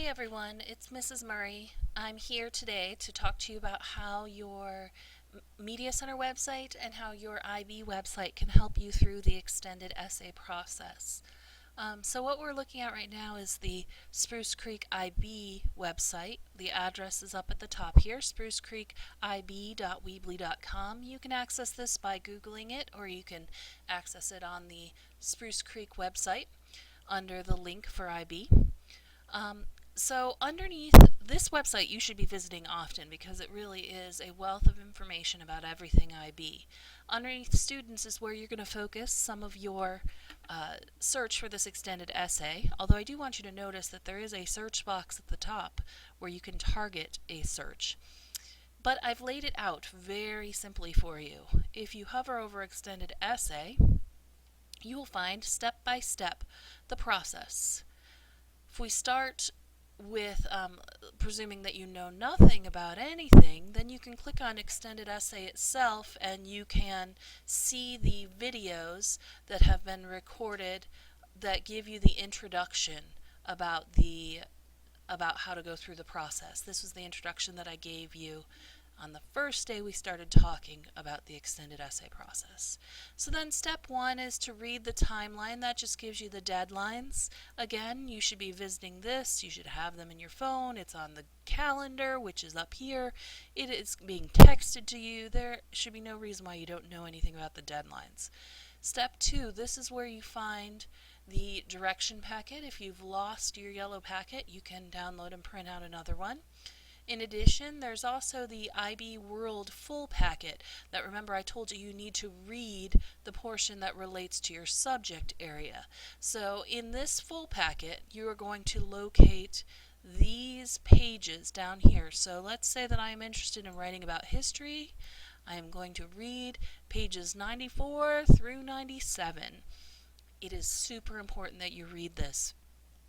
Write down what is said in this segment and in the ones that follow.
Hey everyone, it's Mrs. Murray. I'm here today to talk to you about how your Media Center website and how your IB website can help you through the extended essay process. So what we're looking at right now is the Spruce Creek IB website. The address is up at the top here, sprucecreekib.weebly.com. You can access this by Googling it, or you can access it on the Spruce Creek website under the link for IB. Um, so underneath this website you should be visiting often because it really is a wealth of information about everything IB. Underneath students is where you're going to focus some of your search for this extended essay, although I do want you to notice that there is a search box at the top where you can target a search. But I've laid it out very simply for you. If you hover over extended essay, you will find step by step the process. If we start with presuming that you know nothing about anything, then you can click on extended essay itself and you can see the videos that have been recorded that give you the introduction about how to go through the process. This was the introduction that I gave you on the first day we started talking about the extended essay process. So then step one is to read the timeline. That just gives you the deadlines. Again, you should be visiting this. You should have them in your phone. It's on the calendar, which is up here. It is being texted to you. There should be no reason why you don't know anything about the deadlines. Step two, this is where you find the direction packet. If you've lost your yellow packet, you can download and print out another one. In addition, there's also the IB World full packet that, remember, I told you need to read the portion that relates to your subject area. So in this full packet, you are going to locate these pages down here. So let's say that I am interested in writing about history. I am going to read pages 94 through 97. It is super important that you read this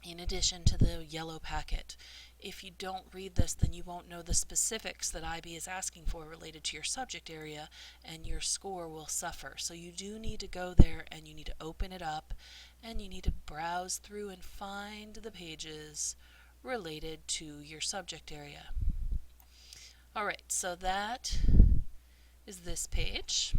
in addition to the yellow packet. If you don't read this, then you won't know the specifics that IB is asking for related to your subject area, and your score will suffer. So you do need to go there and you need to open it up and you need to browse through and find the pages related to your subject area. Alright, so that is this page.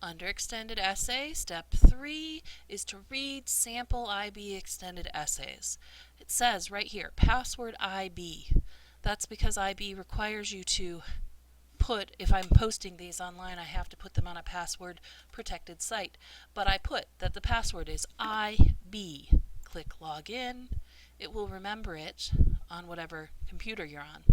Under extended essay, step 3 is to read sample IB extended essays. It says right here, password IB. That's because IB requires you to put, if I'm posting these online, I have to put them on a password protected site. But I put that the password is IB. Click login. It will remember it on whatever computer you're on.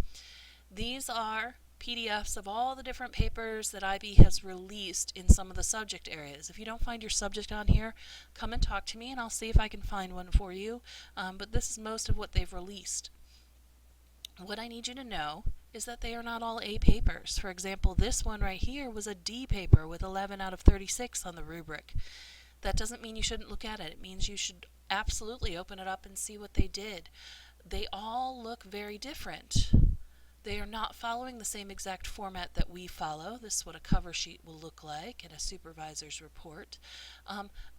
These are PDFs of all the different papers that IB has released in some of the subject areas. If you don't find your subject on here, come and talk to me and I'll see if I can find one for you. But this is most of what they've released. What I need you to know is that they are not all A papers. For example, this one right here was a D paper with 11 out of 36 on the rubric. That doesn't mean you shouldn't look at it. It means you should absolutely open it up and see what they did. They all look very different. They are not following the same exact format that we follow. This is what a cover sheet will look like in a supervisor's report.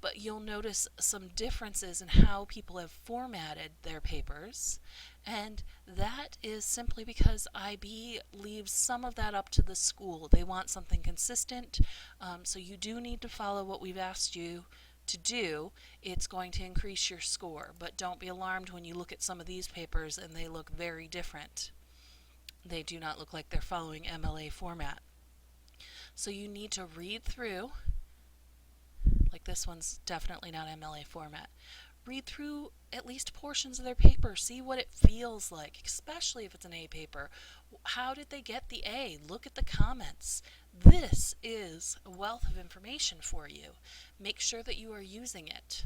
But you'll notice some differences in how people have formatted their papers. And that is simply because IB leaves some of that up to the school. They want something consistent. So you do need to follow what we've asked you to do. It's going to increase your score. But don't be alarmed when you look at some of these papers and they look very different. They do not look like they're following MLA format. So you need to read through, like this one's definitely not MLA format. Read through at least portions of their paper, see what it feels like, especially if it's an A paper. How did they get the A? Look at the comments. This is a wealth of information for you. Make sure that you are using it.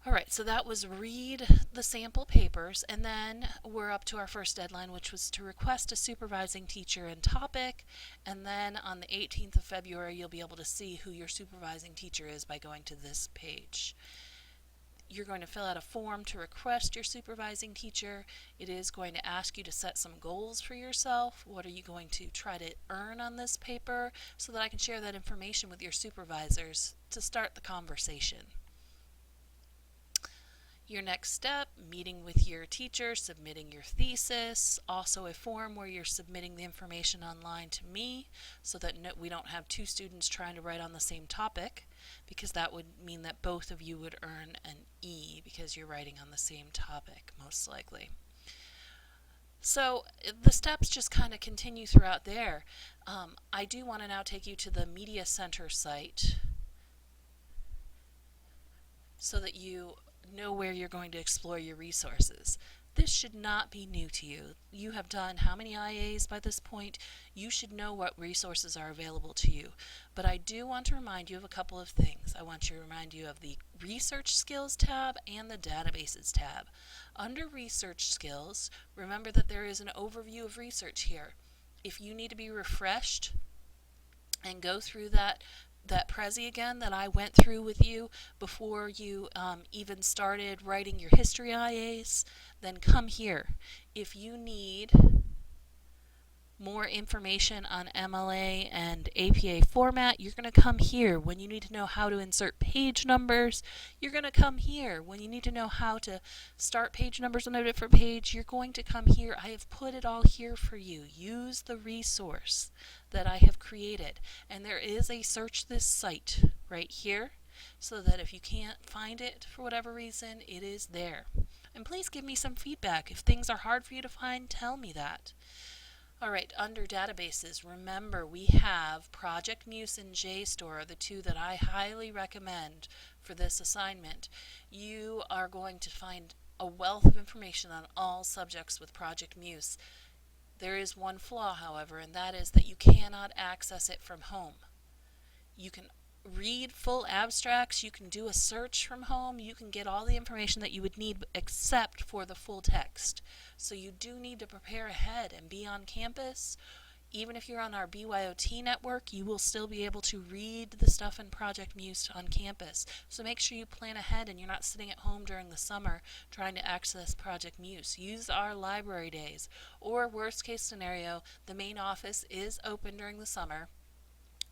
Alright, so that was read the sample papers, and then we're up to our first deadline, which was to request a supervising teacher and topic, and then on the 18th of February you'll be able to see who your supervising teacher is by going to this page. You're going to fill out a form to request your supervising teacher. It is going to ask you to set some goals for yourself. What are you going to try to earn on this paper so that I can share that information with your supervisors to start the conversation. Your next step, meeting with your teacher, submitting your thesis, also a form where you're submitting the information online to me so that we don't have two students trying to write on the same topic, because that would mean that both of you would earn an E because you're writing on the same topic, most likely. So the steps just kind of continue throughout there. I do want to now take you to the Media Center site so that you know where you're going to explore your resources. This should not be new to you. You have done how many IAs by this point? You should know what resources are available to you. But I do want to remind you of a couple of things. I want to remind you of the Research Skills tab and the Databases tab. Under Research Skills, remember that there is an overview of research here. If you need to be refreshed and go through that Prezi again that I went through with you before you even started writing your history IAs, then come here. If you need more information on MLA and APA format, you're going to come here. When you need to know how to insert page numbers, you're going to come here. When you need to know how to start page numbers on a different page, you're going to come here. I have put it all here for you. Use the resource that I have created. And there is a search this site right here, so that if you can't find it for whatever reason, it is there. And please give me some feedback. If things are hard for you to find, tell me that. Alright, under databases, remember we have Project Muse and JSTOR are the two that I highly recommend for this assignment. You are going to find a wealth of information on all subjects with Project Muse. There is one flaw, however, and that is that you cannot access it from home. You can read full abstracts, you can do a search from home, you can get all the information that you would need except for the full text. So you do need to prepare ahead and be on campus. Even if you're on our BYOT network, you will still be able to read the stuff in Project Muse on campus. So make sure you plan ahead and you're not sitting at home during the summer trying to access Project Muse. Use our library days, or worst case scenario, the main office is open during the summer.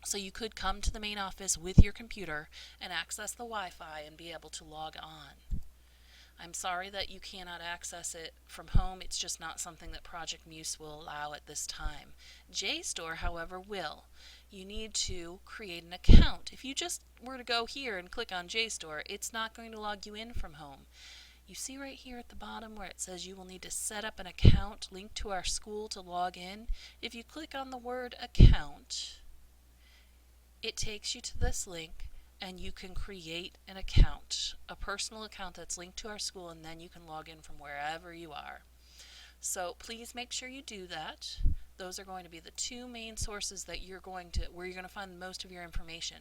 So you could come to the main office with your computer and access the Wi-Fi and be able to log on. I'm sorry that you cannot access it from home. It's just not something that Project Muse will allow at this time. JSTOR, however, will. You need to create an account. If you just were to go here and click on JSTOR, it's not going to log you in from home. You see right here at the bottom where it says you will need to set up an account linked to our school to log in. If you click on the word account, it takes you to this link and you can create an account, a personal account that's linked to our school, and then you can log in from wherever you are. So please make sure you do that. Those are going to be the two main sources that where you're going to find most of your information.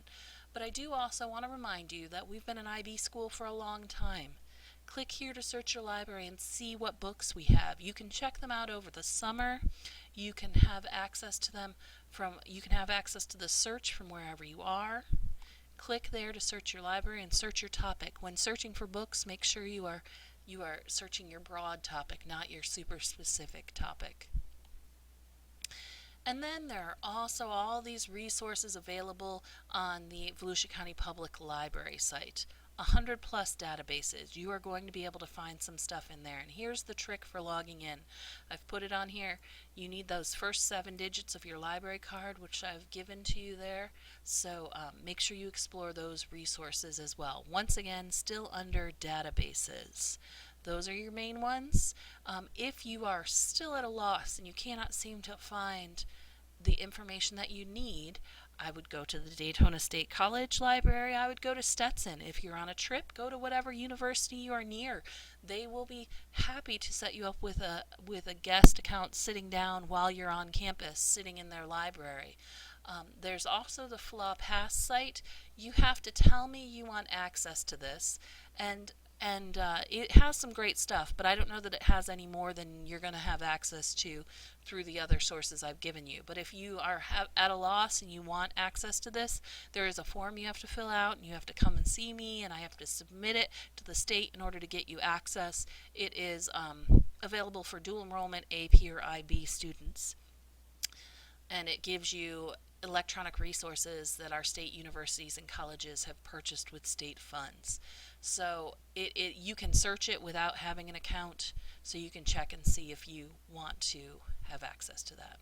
But I do also want to remind you that we've been an IB school for a long time. Click here to search your library and see what books we have. You can check them out over the summer. You can have access to them you can have access to the search from wherever you are. Click there to search your library and search your topic. When searching for books, make sure you are searching your broad topic, not your super specific topic. And then there are also all these resources available on the Volusia County Public Library site. 100 plus databases. You are going to be able to find some stuff in there. And here's the trick for logging in. I've put it on here. You need those first 7 digits of your library card, which I've given to you there. So make sure you explore those resources as well. Once again, still under databases. Those are your main ones. If you are still at a loss and you cannot seem to find the information that you need, I would go to the Daytona State College Library. I would go to Stetson. If you're on a trip, go to whatever university you are near. They will be happy to set you up with a guest account sitting down while you're on campus, sitting in their library. There's also the FLA Pass site. You have to tell me you want access to this, and it has some great stuff, but I don't know that it has any more than you're going to have access to through the other sources I've given you. But if you are at a loss and you want access to this, there is a form you have to fill out, and you have to come and see me, and I have to submit it to the state in order to get you access. It is available for dual enrollment AP or IB students. And it gives you electronic resources that our state universities and colleges have purchased with state funds. So you can search it without having an account, so you can check and see if you want to have access to that.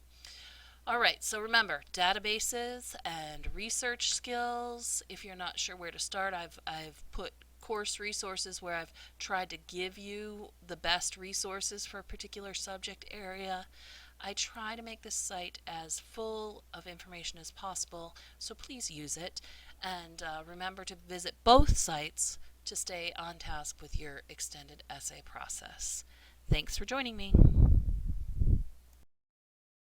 All right, so remember, databases and research skills. If you're not sure where to start, I've put course resources where I've tried to give you the best resources for a particular subject area. I try to make this site as full of information as possible, so please use it. And remember to visit both sites to stay on task with your extended essay process. Thanks for joining me.